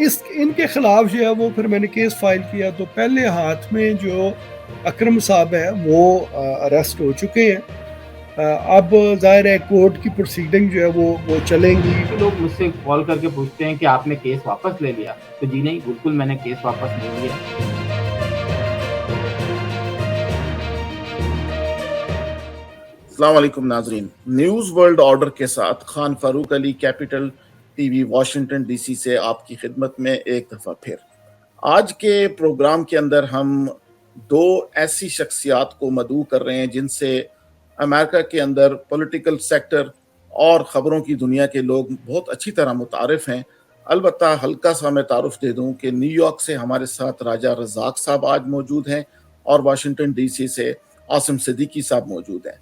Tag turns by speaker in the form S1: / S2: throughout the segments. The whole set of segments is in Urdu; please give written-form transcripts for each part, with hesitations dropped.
S1: ان کے خلاف جو ہے وہ پھر میں نے کیس فائل کیا، تو پہلے ہاتھ میں جو اکرم صاحب ہے وہ اریسٹ ہو چکے ہیں. اب ظاہر ہے کورٹ کی پروسیڈنگ جو ہے وہ چلیں گی.
S2: لوگ مجھ سے کال کر کے پوچھتے ہیں کہ آپ نے کیس واپس لے لیا، تو جی نہیں، بالکل میں نے کیس واپس نہیں لیا.
S3: السلام علیکم ناظرین، نیوز ورلڈ آرڈر کے ساتھ Khan Farooq Ali, Capital TV Washington DC سے آپ کی خدمت میں ایک دفعہ پھر. آج کے پروگرام کے اندر ہم دو ایسی شخصیات کو مدعو کر رہے ہیں جن سے امریکہ کے اندر پولیٹیکل سیکٹر اور خبروں کی دنیا کے لوگ بہت اچھی طرح متعارف ہیں. البتہ ہلکا سا میں تعارف دے دوں کہ نیو یارک سے ہمارے ساتھ راجہ رزاق صاحب آج موجود ہیں اور واشنگٹن ڈی سی سے عاصم صدیقی صاحب موجود ہیں.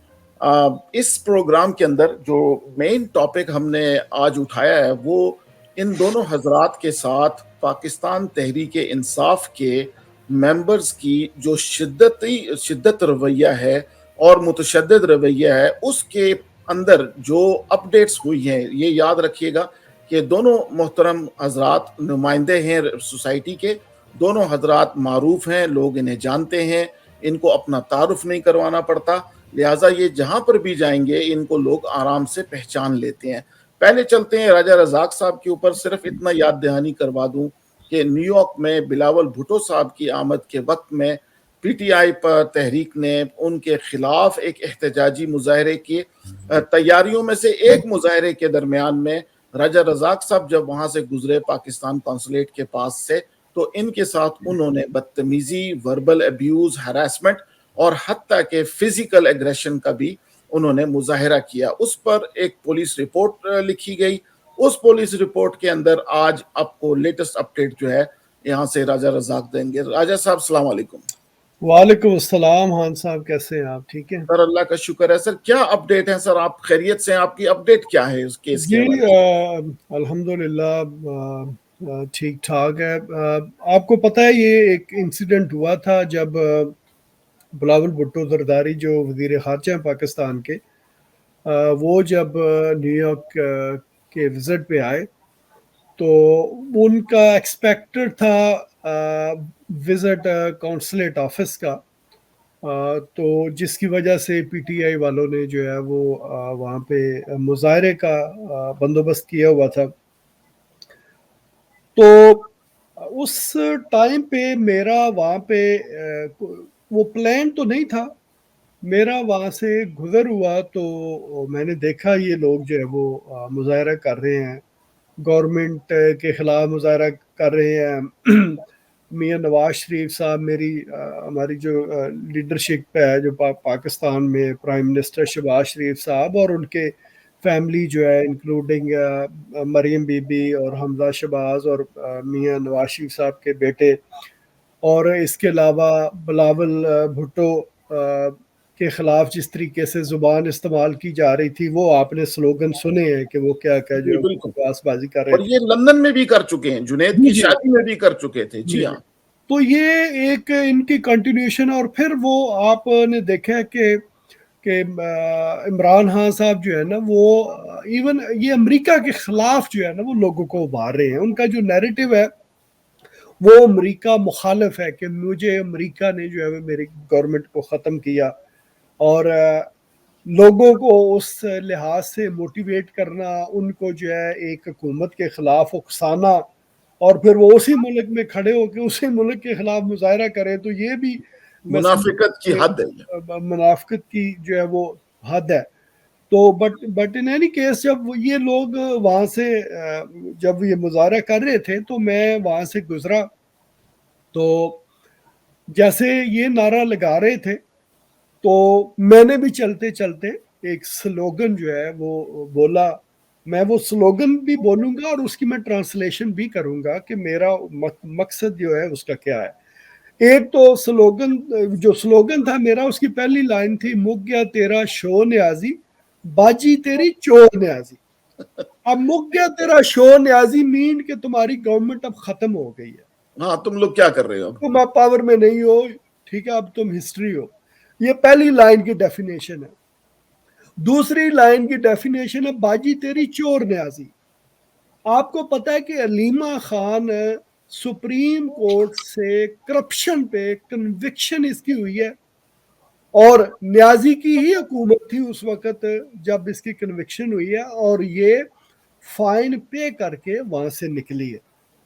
S3: اس پروگرام کے اندر جو مین ٹاپک ہم نے آج اٹھایا ہے وہ ان دونوں حضرات کے ساتھ پاکستان تحریک انصاف کے ممبرز کی جو شدت رویہ ہے اور متشدد رویہ ہے، اس کے اندر جو اپڈیٹس ہوئی ہیں. یہ یاد رکھیے گا کہ دونوں محترم حضرات نمائندے ہیں سوسائٹی کے، دونوں حضرات معروف ہیں، لوگ انہیں جانتے ہیں، ان کو اپنا تعارف نہیں کروانا پڑتا، لہٰذا یہ جہاں پر بھی جائیں گے ان کو لوگ آرام سے پہچان لیتے ہیں. پہلے چلتے ہیں راجہ رزاق صاحب کے اوپر. صرف اتنا یاد دہانی کروا دوں کہ نیو یارک میں بلاول بھٹو صاحب کی آمد کے وقت میں پی ٹی آئی پر تحریک نے ان کے خلاف ایک احتجاجی مظاہرے کی تیاریوں میں سے ایک مظاہرے کے درمیان میں راجہ رزاق صاحب جب وہاں سے گزرے پاکستان قونصلیٹ کے پاس سے، تو ان کے ساتھ انہوں نے بدتمیزی، وربل ایبیوز، ہراسمنٹ اور حتیٰ کہ فزیکل ایگریشن کا بھی انہوں نے مظاہرہ کیا. اس پر ایک پولیس رپورٹ لکھی گئی. اس پولیس رپورٹ کے اندر آج آپ کو لیٹسٹ اپڈیٹ جو ہے یہاں سے راجہ رزاق دیں گے. راجہ صاحب السلام علیکم.
S1: وعلیکم السلام. خان صاحب کیسے ہیں آپ؟ ٹھیک ہیں
S3: سر، اللہ کا شکر ہے. سر کیا اپڈیٹ ہے؟ سر آپ خیریت سے ہیں؟ آپ کی اپڈیٹ کیا ہے اس کیس کے
S1: جی
S3: حوالے؟
S1: الحمدللہ ٹھیک ٹھاک ہے. آپ کو پتہ ہے یہ ایک انسیڈنٹ ہوا تھا جب بلاول بھٹو زرداری جو وزیر خارجہ ہیں پاکستان کے، وہ جب نیو یارک کے وزٹ پہ آئے تو ان کا ایکسپیکٹڈ تھا وزٹ کونسلیٹ آفس کا، تو جس کی وجہ سے پی ٹی آئی والوں نے جو ہے وہ وہاں پہ مظاہرے کا بندوبست کیا ہوا تھا. تو اس ٹائم پہ میرا وہاں پہ وہ پلان تو نہیں تھا. میرا وہاں سے گزر ہوا تو میں نے دیکھا یہ لوگ جو ہے وہ مظاہرہ کر رہے ہیں، گورنمنٹ کے خلاف مظاہرہ کر رہے ہیں. میاں نواز شریف صاحب ہماری جو لیڈرشپ ہے جو پاکستان میں، پرائم منسٹر شہباز شریف صاحب اور ان کے فیملی جو ہے انکلوڈنگ مریم بی بی اور حمزہ شہباز اور میاں نواز شریف صاحب کے بیٹے، اور اس کے علاوہ بلاول بھٹو کے خلاف جس طریقے سے زبان استعمال کی جا رہی تھی، وہ آپ نے سلوگن سنے ہیں کہ وہ کیا کیا جو
S3: جی بالکل،
S1: بکواس بازی کر رہے
S3: اور
S1: تھے.
S3: یہ لندن میں بھی کر چکے ہیں، جنید کی
S1: جی
S3: شادی میں بھی کر چکے تھے. جی ہاں.
S1: تو یہ ایک ان کی کنٹینیوشن. اور پھر وہ آپ نے دیکھا کہ عمران خان صاحب جو ہے نا وہ ایون یہ امریکہ کے خلاف جو ہے نا وہ لوگوں کو ابھار رہے ہیں. ان کا جو نیریٹو ہے وہ امریکہ مخالف ہے کہ مجھے امریکہ نے جو ہے میری گورنمنٹ کو ختم کیا، اور لوگوں کو اس لحاظ سے موٹیویٹ کرنا، ان کو جو ہے ایک حکومت کے خلاف اکسانا، اور پھر وہ اسی ملک میں کھڑے ہو کے اسی ملک کے خلاف مظاہرہ کریں. تو یہ بھی
S3: منافقت کی حد ہے.
S1: منافقت کی جو ہے وہ حد ہے. تو بٹ ان اینی کیس جب یہ لوگ وہاں سے جب یہ مظاہرہ کر رہے تھے تو میں وہاں سے گزرا، تو جیسے یہ نعرہ لگا رہے تھے تو میں نے بھی چلتے چلتے ایک سلوگن جو ہے وہ بولا. میں وہ سلوگن بھی بولوں گا اور اس کی میں ٹرانسلیشن بھی کروں گا کہ میرا مقصد جو ہے اس کا کیا ہے. ایک تو سلوگن تھا میرا، اس کی پہلی لائن تھی مک گیا تیرا شو نیازی، باجی تیری چور نیازی. اب مک گیا تیرا شو نیازی مین کہ تمہاری گورنمنٹ اب ختم ہو گئی ہے.
S3: ہاں، تم لوگ کیا کر رہے ہو؟
S1: تم اب پاور میں نہیں ہو، ٹھیک ہے، اب تم ہسٹری ہو. یہ پہلی لائن کی ڈیفینیشن ہے. دوسری لائن کی ڈیفینیشن ہے باجی تیری چور نیازی. آپ کو پتا ہے کہ علیمہ خان سپریم کورٹ سے کرپشن پہ کنوکشن اس کی ہوئی ہے، اور نیازی کی ہی حکومت تھی اس وقت جب اس کی کنوکشن ہوئی ہے، اور یہ فائن پے کر کے وہاں سے نکلی ہے.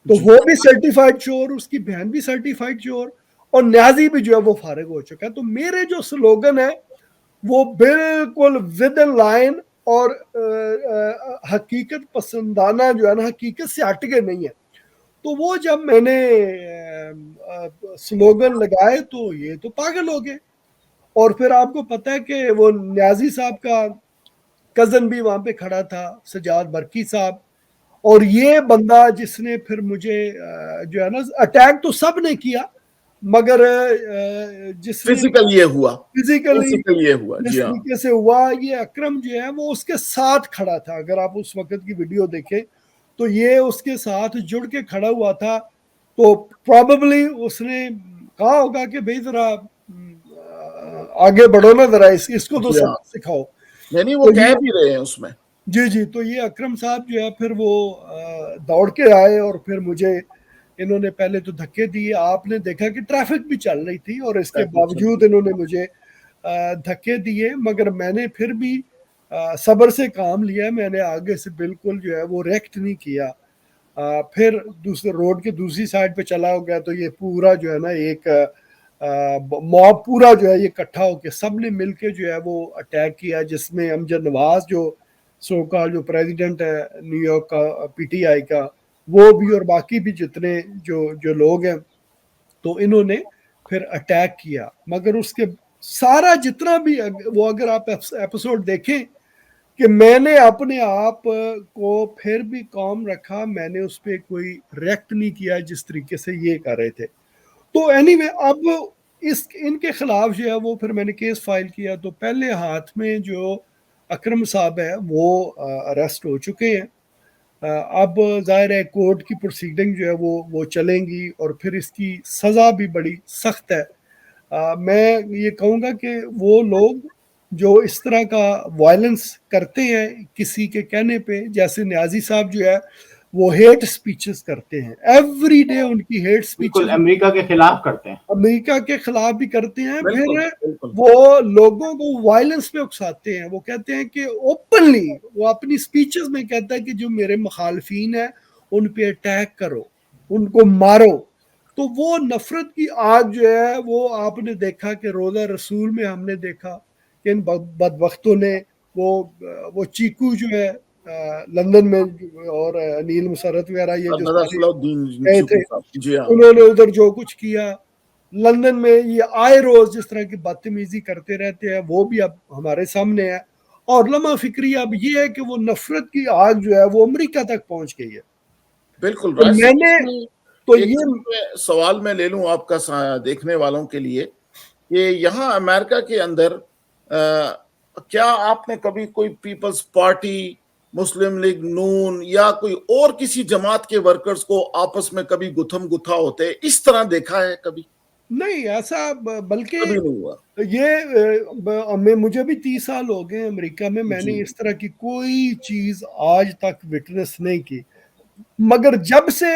S1: تو
S3: جی
S1: وہ بھی سرٹیفائیڈ چور، اس کی بہن بھی سرٹیفائیڈ چور، اور نیازی بھی جو ہے وہ فارغ ہو چکا ہے. تو میرے جو سلوگن ہے وہ بالکل ود ان لائن اور حقیقت پسندانہ جو ہے نا، حقیقت سے ہٹ کے نہیں ہے. تو وہ جب میں نے سلوگن لگائے تو یہ تو پاگل ہو گئے. اور پھر آپ کو پتہ ہے کہ وہ نیازی صاحب کا کزن بھی وہاں پہ کھڑا تھا، سجاد برکی صاحب، اور یہ بندہ جس نے پھر مجھے جو ہے نا اٹیک تو سب نے کیا، مگر جس نے
S3: فزیکل یہ ہوا،
S1: فزیکلی
S3: فزیکل یہ ہوا.
S1: جس
S3: جی ہاں
S1: طریقے سے ہوا، یہ اکرم جو ہے وہ اس کے ساتھ کھڑا تھا. اگر آپ اس وقت کی ویڈیو دیکھیں تو یہ اس کے ساتھ جڑ کے کھڑا ہوا تھا. تو پروبیبلی اس نے کہا ہوگا کہ بھئی ذرا آگے بڑھو نا، ذرا اس کو تو
S3: جی ہاں،
S1: سبق سکھاؤ.
S3: یعنی وہ
S1: تو
S3: کہہ
S1: یہ
S3: بھی رہے ہیں اس میں.
S1: جی تو یہ اکرم صاحب جو ہے پھر وہ دوڑ کے آئے، اور پھر مجھے انہوں نے پہلے تو دھکے دیے. آپ نے دیکھا کہ ٹریفک بھی چل رہی تھی، اور اس کے باوجود انہوں نے مجھے دھکے دیے، مگر میں نے پھر بھی صبر سے کام لیا. میں نے آگے سے بالکل جو ہے وہ ریکٹ نہیں کیا. پھر دوسرے روڈ کے دوسری سائڈ پہ چلا ہو گیا، تو یہ پورا جو ہے نا ایک موب پورا جو ہے یہ اکٹھا ہو کے سب نے مل کے جو ہے وہ اٹیک کیا، جس میں امجد نواز جو سو کال جو پریزیڈنٹ ہے نیو یارک کا پی ٹی آئی کا، وہ بھی، اور باقی بھی جتنے جو لوگ ہیں، تو انہوں نے پھر اٹیک کیا. مگر اس کے سارا جتنا بھی وہ اگر آپ ایپیسوڈ دیکھیں کہ میں نے اپنے آپ کو پھر بھی کام رکھا، میں نے اس پہ کوئی ریئیکٹ نہیں کیا جس طریقے سے یہ کر رہے تھے. تو اینی وے اب ان کے خلاف جو ہے وہ پھر میں نے کیس فائل کیا. تو پہلے ہاتھ میں جو اکرم صاحب ہے وہ اریسٹ ہو چکے ہیں. اب ظاہر ہے کورٹ کی پروسیڈنگ جو ہے وہ چلیں گی، اور پھر اس کی سزا بھی بڑی سخت ہے. میں یہ کہوں گا کہ وہ لوگ جو اس طرح کا وائلنس کرتے ہیں کسی کے کہنے پہ، جیسے نیازی صاحب جو ہے وہ ہیٹ سپیچز کرتے ہیں ایوری ڈے، ان کی ہیٹ
S2: بالکل
S1: سپیچز
S2: امریکہ کے خلاف کرتے ہیں.
S1: امریکہ کے خلاف بھی کرتے ہیں.
S3: بالکل
S1: پھر
S3: بالکل.
S1: وہ لوگوں کو وائلنس پہ اکساتے ہیں. وہ کہتے ہیں کہ اوپنلی وہ اپنی سپیچز میں کہتا ہے کہ جو میرے مخالفین ہیں ان پہ اٹیک کرو، ان کو مارو. تو وہ نفرت کی آگ جو ہے وہ آپ نے دیکھا کہ روزہ رسول میں ہم نے دیکھا کہ ان بدبختوں نے وہ چیکو جو ہے لندن میں، اور انیل مسرت وغیرہ یہ جو
S3: نظر
S1: سارے
S3: صلاح الدین
S1: گئے تھے،
S3: چیکو صاحب. جی ہاں
S1: انہوں نے ادھر جو کچھ کیا لندن میں، یہ آئے روز جس طرح کی بدتمیزی کرتے رہتے ہیں، وہ بھی اب ہمارے سامنے ہے. اور لمحہ فکری اب یہ ہے کہ وہ نفرت کی آگ جو ہے وہ امریکہ تک پہنچ گئی ہے.
S3: بالکل.
S1: تو
S3: راج
S1: میں
S3: صاحب
S1: نے
S3: اس میں
S1: تو
S3: ایک
S1: یہ
S3: سوال میں لے لوں آپ کا دیکھنے والوں کے لیے کہ یہاں امریکہ کے اندر کیا آپ نے کبھی کوئی پیپلز پارٹی، مسلم لیگ نون یا کوئی اور کسی جماعت کے ورکرز کو آپس میں کبھی گتھم گتھا ہوتے اس طرح دیکھا ہے؟ کبھی
S1: نہیں ایسا، بلکہ
S3: کبھی نہیں ہوا.
S1: یہ مجھے بھی 30 سال ہو گئے امریکہ میں
S3: جی
S1: نے اس طرح کی کوئی چیز آج تک وٹنس نہیں کی. مگر جب سے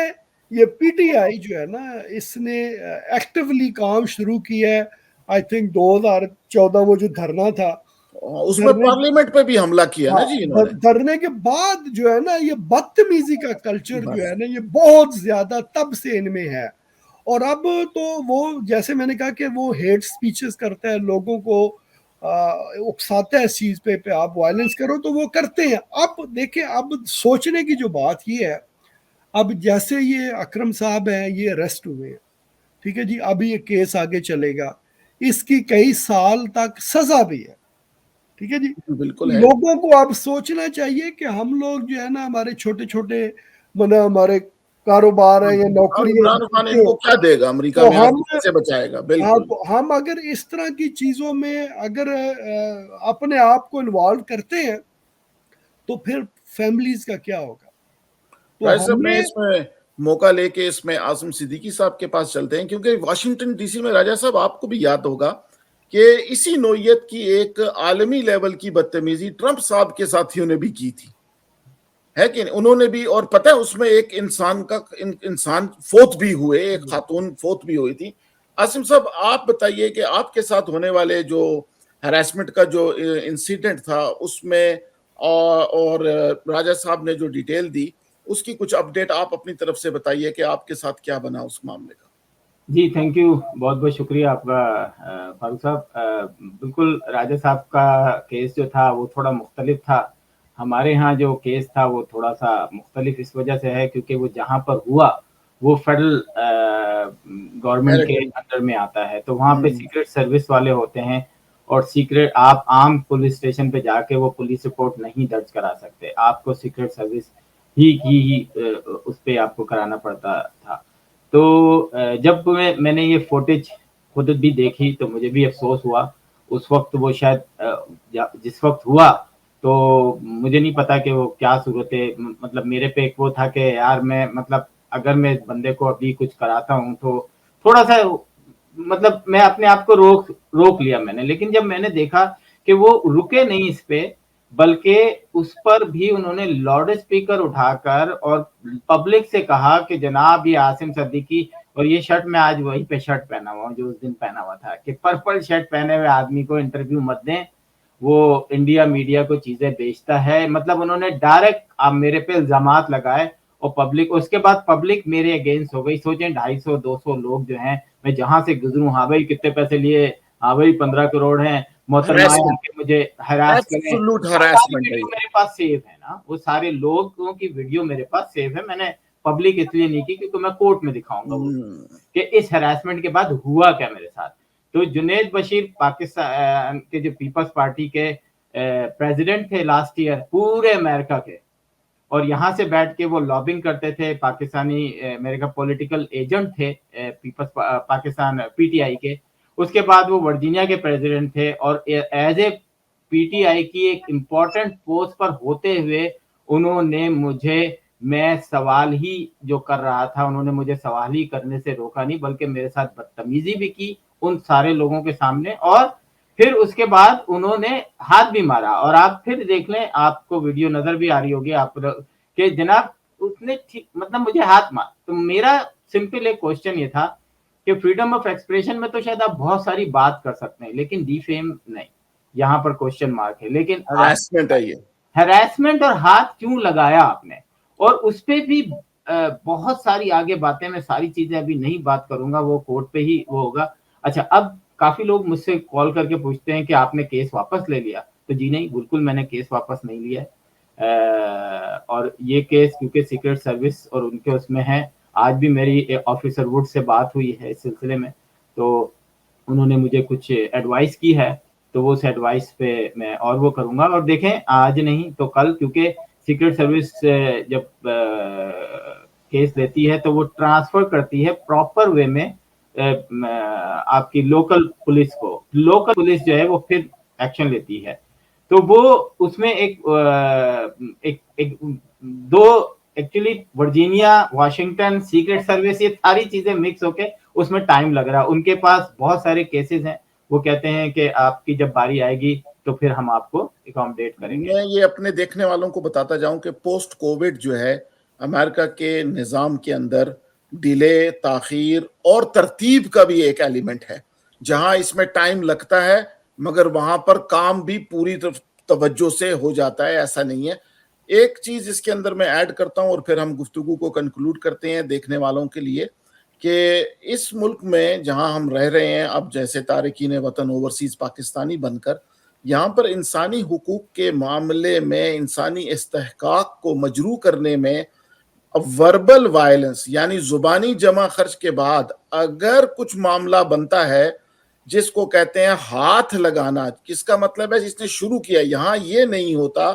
S1: یہ پی ٹی آئی جو ہے نا اس نے ایکٹیولی کام شروع کیا ہے، آئی تھنک 2014 وہ جو دھرنا تھا،
S3: اس میں
S1: دھرنے
S3: پارلیمنٹ پہ بھی حملہ کیا نا جی انہوں نے.
S1: دھرنے کے بعد جو ہے نا یہ بدتمیزی کا کلچر جو
S3: بس
S1: ہے نا یہ بہت زیادہ تب سے ان میں ہے. اور اب تو وہ جیسے میں نے کہا کہ وہ ہیٹ سپیچز کرتا ہے، لوگوں کو اکساتا ہے اس چیز پہ آپ وائلنس کرو تو وہ کرتے ہیں. اب دیکھیں، اب سوچنے کی جو بات یہ ہے، اب جیسے یہ اکرم صاحب ہیں یہ اریسٹ ہوئے ہیں، ٹھیک ہے جی، اب یہ کیس آگے چلے گا، اس کی کئی سال تک سزا بھی ہے، ٹھیک ہے جی.
S3: بالکل ہے.
S1: لوگوں کو اب سوچنا چاہیے کہ ہم لوگ جو ہے نا ہمارے چھوٹے چھوٹے ہمارے کاروبار ہیں یا نوکریاں
S3: عمران خان ان کو کیا دے گا امریکہ
S1: تو
S3: میں،
S1: ہم
S3: کیسے بچائے گا؟ بالکل.
S1: ہم اگر اس طرح کی چیزوں میں اگر اپنے آپ کو انوالو کرتے ہیں تو پھر فیملیز کا کیا ہوگا؟ تو
S3: راج صاحب
S1: ہم
S3: میں
S1: نے
S3: اس میں موقع لے کے اس میں عاصم صدیقی صاحب کے پاس چلتے ہیں، کیونکہ واشنگٹن ڈی سی میں راجہ صاحب آپ کو بھی یاد ہوگا کہ اسی نوعیت کی ایک عالمی لیول کی بدتمیزی ٹرمپ صاحب کے ساتھیوں نے بھی کی تھی، ہے کہ انہوں نے بھی, اور پتہ ہے اس میں ایک انسان فوت بھی ہوئے, ایک خاتون فوت بھی ہوئی تھی. عاصم صاحب آپ بتائیے کہ آپ کے ساتھ ہونے والے جو ہراسمنٹ کا جو انسیڈنٹ تھا اس میں, اور راجہ صاحب نے جو ڈیٹیل دی اس کی کچھ اپڈیٹ آپ اپنی طرف سے بتائیے کہ آپ کے ساتھ کیا بنا اس معاملے کا.
S2: جی تھینک یو, بہت بہت شکریہ آپ کا فاروق صاحب. بالکل راجہ صاحب کا کیس جو تھا وہ تھوڑا مختلف تھا. ہمارے ہاں جو کیس تھا وہ تھوڑا سا مختلف اس وجہ سے ہے کیونکہ وہ جہاں پر ہوا وہ فیڈرل گورنمنٹ کے انڈر میں آتا ہے, تو وہاں پہ سیکرٹ سروس والے ہوتے ہیں, اور سیکرٹ آپ عام پولیس اسٹیشن پہ جا کے وہ پولیس رپورٹ نہیں درج کرا سکتے, آپ کو سیکرٹ سروس ہی اس پہ آپ کو کرانا پڑتا تھا. تو جب میں نے یہ فوٹیج خود بھی دیکھی تو مجھے بھی افسوس ہوا. اس وقت وہ شاید جس وقت ہوا تو مجھے نہیں پتا کہ وہ کیا صورت ہے, مطلب میرے پہ ایک وہ تھا کہ یار میں مطلب اگر میں بندے کو ابھی کچھ کراتا ہوں تو تھوڑا سا مطلب میں اپنے آپ کو روک لیا میں نے. لیکن جب میں نے دیکھا کہ وہ رکے نہیں اس پہ, بلکہ اس پر بھی انہوں نے لاؤڈ اسپیکر اٹھا کر اور پبلک سے کہا کہ جناب یہ عاصم صدیقی, اور یہ شرٹ میں آج وہی پہ شرٹ پہنا ہوا ہوں جو اس دن پہنا ہوا تھا, کہ پرپل شرٹ پہنے ہوئے آدمی کو انٹرویو مت دیں, وہ انڈیا میڈیا کو چیزیں بیچتا ہے. مطلب انہوں نے ڈائریکٹ میرے پہ الزامات لگائے, اور پبلک اس کے بعد پبلک میرے اگینسٹ ہو گئی. سوچیں 250-200 لوگ جو ہیں, میں جہاں سے گزروں, ہاں بھائی کتنے پیسے لیے, ہاں بھائی 15 کروڑ ہیں, محترمہ آ کے مجھے ہراس کریں. ساری ویڈیو میرے پاس سیو ہے نا, وہ سارے لوگوں کی ویڈیو میرے پاس سیو ہے. میں نے پبلک اس لیے نہیں کی کیونکہ میں کورٹ میں دکھاؤں گا وہ کہ اس ہراسمنٹ کے بعد ہوا کیا میرے ساتھ. تو جنید بشیر پاکستان کے جو پیپلز پارٹی کے پریزیڈنٹ تھے لاسٹ ایئر پورے امریکہ کے, اور یہاں سے بیٹھ کے وہ لابنگ کرتے تھے, پاکستانی میرے کا پولیٹیکل ایجنٹ تھے peoples Pakistan P T I کے. اس کے بعد وہ ورجینیا کے پریزیڈنٹ تھے, اور ایز اے پی ٹی آئی کی ایک امپورٹنٹ پوسٹ پر ہوتے ہوئے انہوں نے مجھے, میں سوال ہی جو کر رہا تھا انہوں نے مجھے سوال ہی کرنے سے روکا نہیں, بلکہ میرے ساتھ بدتمیزی بھی کی ان سارے لوگوں کے سامنے, اور پھر اس کے بعد انہوں نے ہاتھ بھی مارا. اور آپ پھر دیکھ لیں, آپ کو ویڈیو نظر بھی آ رہی ہوگی آپ کہ جناب اس نے مطلب مجھے ہاتھ مار. تو میرا سمپل ایک کوشچن یہ تھا کہ فریڈم آف ایکسپریشن میں تو شاید آپ بہت ساری بات کر سکتے ہیں لیکن ڈی فیم نہیں, یہاں پر کوشچن مارک ہے. لیکن ہراسمنٹ اور ہاتھ کیوں لگایا آپ نے, اور اس پہ بھی بہت ساری آگے باتیں, میں ساری چیزیں ابھی نہیں بات کروں گا, وہ کورٹ پہ ہی وہ ہوگا. اچھا, اب کافی لوگ مجھ سے کال کر کے پوچھتے ہیں کہ آپ نے کیس واپس لے لیا. تو جی نہیں, بالکل میں نے کیس واپس نہیں لیا ہے. اور یہ کیس کیونکہ سیکرٹ سروس اور ان کے اس میں ہے, آج بھی میری آفیسر ووڈ سے بات ہوئی ہے اس سلسلے میں, تو انہوں نے مجھے کچھ ایڈوائس کی ہے, تو وہ اس ایڈوائس پہ میں اور وہ کروں گا. اور دیکھیں آج نہیں تو کل, کیونکہ سیکرٹ سروس جب کیس لیتی ہے تو وہ ٹرانسفر کرتی ہے پراپر وے میں آپ کی لوکل پولیس کو. لوکل پولیس جو ہے وہ پھر ایکشن لیتی ہے. تو وہ اس میں ایک دو actually Virginia, Washington, secret service, یہ ساری چیزیں مکس ہو کے اس میں ٹائم لگ رہا ہے. ان کے پاس بہت سارے کیسز ہیں, وہ کہتے ہیں کہ آپ کی جب باری آئے گی تو پھر ہم آپ کو اکاموڈیٹ کریں گے.
S3: میں یہ اپنے دیکھنے والوں کو بتاتا جاؤں کہ پوسٹ کووڈ جو ہے امریکہ کے نظام کے اندر ڈیلے, تاخیر اور ترتیب کا بھی ایک ایلیمنٹ ہے. جہاں اس میں ٹائم لگتا ہے مگر وہاں پر کام بھی پوری توجہ سے ہو جاتا ہے, ایسا نہیں ہے. ایک چیز اس کے اندر میں ایڈ کرتا ہوں اور پھر ہم گفتگو کو کنکلوڈ کرتے ہیں دیکھنے والوں کے لیے, کہ اس ملک میں جہاں ہم رہ رہے ہیں اب, جیسے تارکین وطن اوورسیز پاکستانی بن کر, یہاں پر انسانی حقوق کے معاملے میں, انسانی استحقاق کو مجروح کرنے میں وربل وائلنس یعنی زبانی جمع خرچ کے بعد اگر کچھ معاملہ بنتا ہے جس کو کہتے ہیں ہاتھ لگانا, کس کا مطلب ہے جس نے شروع کیا. یہاں یہ نہیں ہوتا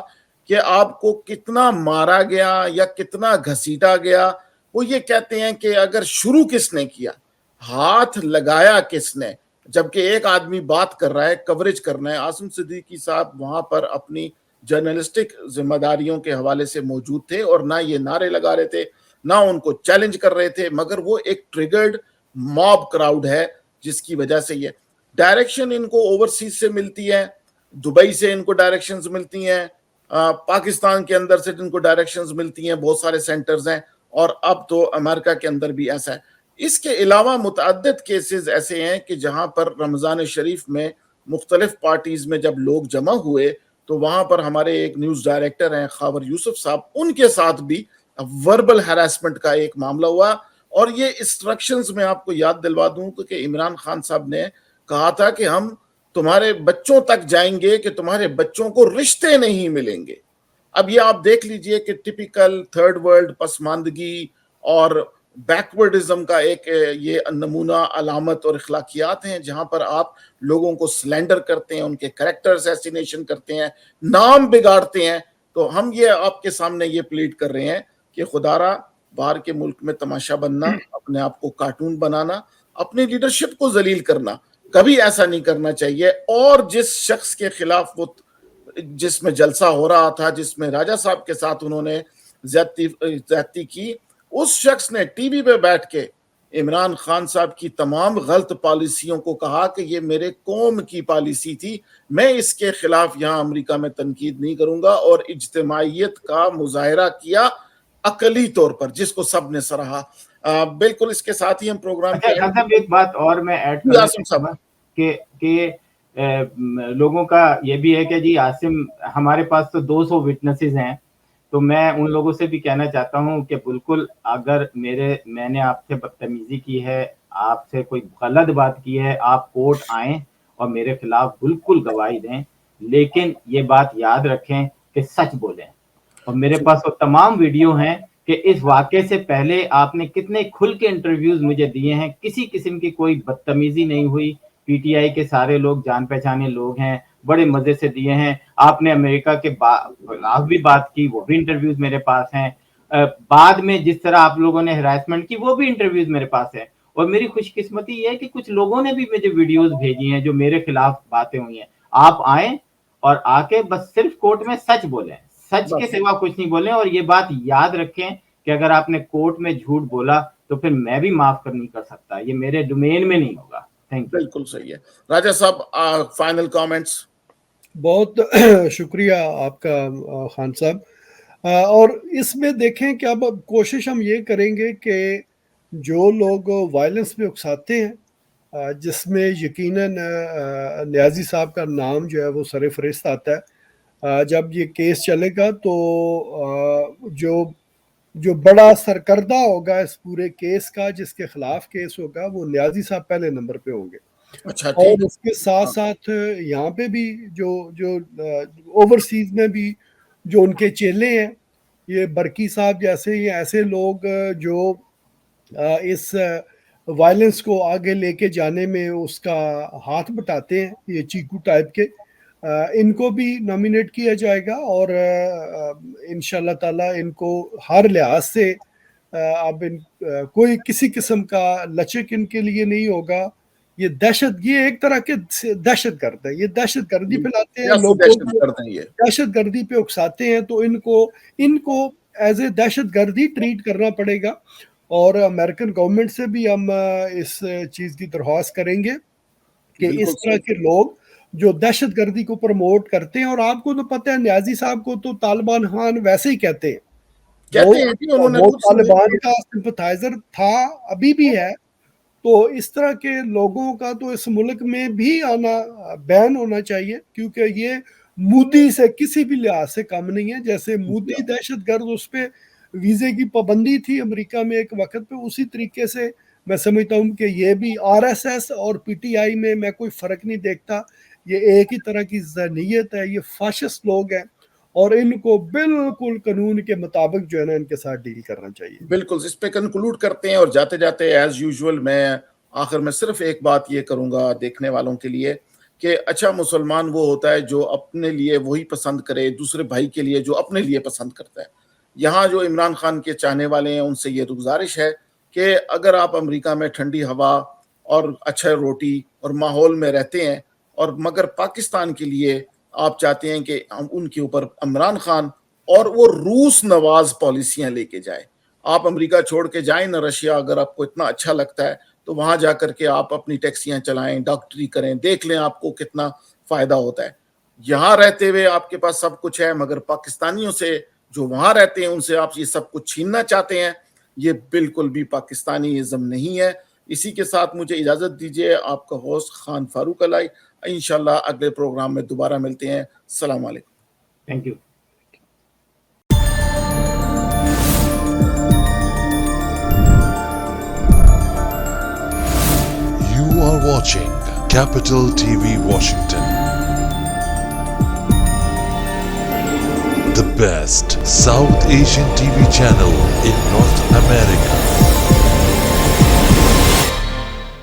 S3: کہ آپ کو کتنا مارا گیا یا کتنا گھسیٹا گیا, وہ یہ کہتے ہیں کہ اگر شروع کس نے کیا, ہاتھ لگایا کس نے. جبکہ ایک آدمی بات کر رہا ہے, کوریج کرنا ہے. عاصم صدیقی صاحب وہاں پر اپنی جرنلسٹک ذمہ داریوں کے حوالے سے موجود تھے, اور نہ یہ نعرے لگا رہے تھے نہ ان کو چیلنج کر رہے تھے, مگر وہ ایک ٹریگرڈ موب کراؤڈ ہے جس کی وجہ سے یہ ڈائریکشن ان کو اوورسیز سے ملتی ہے, دبئی سے ان کو ڈائریکشنز ملتی ہیں, پاکستان کے اندر سے جن کو ڈائریکشنز ملتی ہیں، بہت سارے سینٹرز ہیں، اور اب تو امریکہ کے اندر بھی ایسا ہے۔ اس کے علاوہ متعدد کیسز ایسے ہیں کہ جہاں پر رمضان شریف میں مختلف پارٹیز میں جب لوگ جمع ہوئے تو وہاں پر ہمارے ایک نیوز ڈائریکٹر ہیں خاور یوسف صاحب، ان کے ساتھ بھی وربل ہیراسمنٹ کا ایک معاملہ ہوا، اور یہ انسٹرکشنز میں آپ کو یاد دلوا دوں کہ عمران خان صاحب نے کہا تھا کہ ہم تمہارے بچوں تک جائیں گے کہ تمہارے بچوں کو رشتے نہیں ملیں گے۔ اب یہ آپ دیکھ لیجئے کہ ٹپیکل تھرڈ ورلڈ پسماندگی اور بیکورڈزم کا ایک یہ نمونہ علامت اور اخلاقیات ہیں، جہاں پر آپ لوگوں کو سلینڈر کرتے ہیں، ان کے کریکٹر اسیسینیشن کرتے ہیں، نام بگاڑتے ہیں۔ تو ہم یہ آپ کے سامنے یہ پلیڈ کر رہے ہیں کہ خدا را باہر کے ملک میں تماشا بننا، اپنے آپ کو کارٹون بنانا، اپنی لیڈرشپ کو ذلیل کرنا، کبھی ایسا نہیں کرنا چاہیے۔ اور جس شخص کے خلاف وہ جس میں جلسہ ہو رہا تھا، جس میں راجہ صاحب کے ساتھ انہوں نے زیادتی کی، اس شخص نے ٹی وی پہ بیٹھ کے عمران خان صاحب کی تمام غلط پالیسیوں کو کہا کہ یہ میرے قوم کی پالیسی تھی، میں اس کے خلاف یہاں امریکہ میں تنقید نہیں کروں گا، اور اجتماعیت کا مظاہرہ کیا عقلی طور پر، جس کو سب نے سراہا۔ بالکل اس کے ساتھ ہی ہم پروگرام
S2: ایک بات اور میں ایڈ کرنا چاہتا ہوں کہ لوگوں کا یہ بھی ہے کہ جی عاصم، ہمارے پاس تو 200 وٹنسز ہیں، تو میں ان لوگوں سے بھی کہنا چاہتا ہوں کہ بالکل اگر میں نے آپ سے بدتمیزی کی ہے، آپ سے کوئی غلط بات کی ہے، آپ کورٹ آئیں اور میرے خلاف بالکل گواہی دیں، لیکن یہ بات یاد رکھیں کہ سچ بولیں۔ اور میرے پاس وہ تمام ویڈیو ہیں کہ اس واقعے سے پہلے آپ نے کتنے کھل کے انٹرویوز مجھے دیے ہیں، کسی قسم کی کوئی بدتمیزی نہیں ہوئی، پی ٹی آئی کے سارے لوگ جان پہچانے لوگ ہیں، بڑے مزے سے دیے ہیں۔ آپ نے امریکہ کے خلاف بھی بات کی، وہ بھی انٹرویوز میرے پاس ہیں۔ بعد میں جس طرح آپ لوگوں نے ہراسمنٹ کی، وہ بھی انٹرویوز میرے پاس ہیں۔ اور میری خوش قسمتی یہ ہے کہ کچھ لوگوں نے بھی مجھے ویڈیوز بھیجی ہیں جو میرے خلاف باتیں ہوئی ہیں۔ آپ آئیں اور آ کے بس صرف کورٹ میں سچ بولیں، سچ کے سوا کچھ نہیں بولیں، اور یہ بات یاد رکھیں کہ اگر آپ نے کورٹ میں جھوٹ بولا تو پھر میں بھی معاف نہیں کر سکتا، یہ میرے ڈومین میں نہیں ہوگا۔
S3: بالکل صحیح ہے۔ راجہ صاحب فائنل کامنٹس۔
S1: بہت شکریہ آپ کا خان صاحب۔ اور اس میں دیکھیں کہ اب کوشش ہم یہ کریں گے کہ جو لوگ وائلنس میں اکساتے ہیں، جس میں یقیناً نیازی صاحب کا نام جو ہے وہ سر فہرست آتا ہے، جب یہ کیس چلے گا تو جو بڑا سرکردہ ہوگا اس پورے کیس کا، جس کے خلاف کیس ہوگا، وہ نیازی صاحب پہلے نمبر پہ ہوں گے۔ اور اس کے ساتھ ساتھ یہاں پہ بھی جو اوورسیز میں بھی جو ان کے چیلے ہیں، یہ برکی صاحب جیسے یہ ایسے لوگ جو اس وائلنس کو آگے لے کے جانے میں اس کا ہاتھ بٹاتے ہیں، یہ چیکو ٹائپ کے، ان کو بھی نامینیٹ کیا جائے گا، اور انشاءاللہ تعالی ان کو ہر لحاظ سے اب کوئی کسی قسم کا لچک ان کے لیے نہیں ہوگا۔ یہ یہ ایک طرح کے دہشت گرد ہے، یہ دہشت گردی پھیلاتے ہیں، لوگوں کو دہشت گردی پہ اکساتے ہیں، تو ان کو ایز اے دہشت گردی ٹریٹ کرنا پڑے گا۔ اور امریکن گورنمنٹ سے بھی ہم اس چیز کی درخواست کریں گے کہ اس طرح کے لوگ جو دہشت گردی کو پروموٹ کرتے ہیں، اور آپ کو تو پتہ ہے نیازی صاحب کو تو طالبان خان ویسے ہی کہتے ہیں، وہ طالبان کا سمپتھائزر تھا، ابھی بھی ہے۔ تو اس طرح کے لوگوں کا تو اس ملک میں بھی آنا بین ہونا چاہیے، کیونکہ یہ مودی سے کسی بھی لحاظ سے کم نہیں ہے۔ جیسے مودی دہشت گرد، اس پہ ویزے کی پابندی تھی امریکہ میں ایک وقت پہ، اسی طریقے سے میں سمجھتا ہوں کہ یہ بھی آر ایس ایس اور پی ٹی آئی میں کوئی فرق نہیں دیکھتا، یہ ایک ہی طرح کی ذہنیت ہے، یہ فاشسٹ لوگ ہیں، اور ان کو بالکل قانون کے مطابق جو ہے نا ان کے ساتھ ڈیل کرنا چاہیے۔
S3: بالکل اس پہ کنکلوڈ کرتے ہیں، اور جاتے جاتے ایز یوزول میں آخر میں صرف ایک بات یہ کروں گا دیکھنے والوں کے لیے کہ اچھا مسلمان وہ ہوتا ہے جو اپنے لیے وہی پسند کرے، دوسرے بھائی کے لیے جو اپنے لیے پسند کرتا ہے۔ یہاں جو عمران خان کے چاہنے والے ہیں ان سے یہ گزارش ہے کہ اگر آپ امریکہ میں ٹھنڈی ہوا اور اچھا روٹی اور ماحول میں رہتے ہیں، اور مگر پاکستان کے لیے آپ چاہتے ہیں کہ ان کے اوپر عمران خان اور وہ روس نواز پالیسیاں لے کے جائے، آپ امریکہ چھوڑ کے جائیں نہ رشیا، اگر آپ کو اتنا اچھا لگتا ہے تو وہاں جا کر کے آپ اپنی ٹیکسیاں چلائیں، ڈاکٹری کریں، دیکھ لیں آپ کو کتنا فائدہ ہوتا ہے۔ یہاں رہتے ہوئے آپ کے پاس سب کچھ ہے مگر پاکستانیوں سے جو وہاں رہتے ہیں ان سے آپ یہ سب کچھ چھیننا چاہتے ہیں، یہ بالکل بھی پاکستانی ازم نہیں ہے۔ اسی کے ساتھ مجھے اجازت دیجیے، آپ کا ہوسٹ خان فاروق علائی، انشاءاللہ اگلے پروگرام میں دوبارہ ملتے ہیں۔ السلام علیکم۔
S2: Thank you.
S4: You are watching Capital TV Washington, the best South Asian TV channel in North America.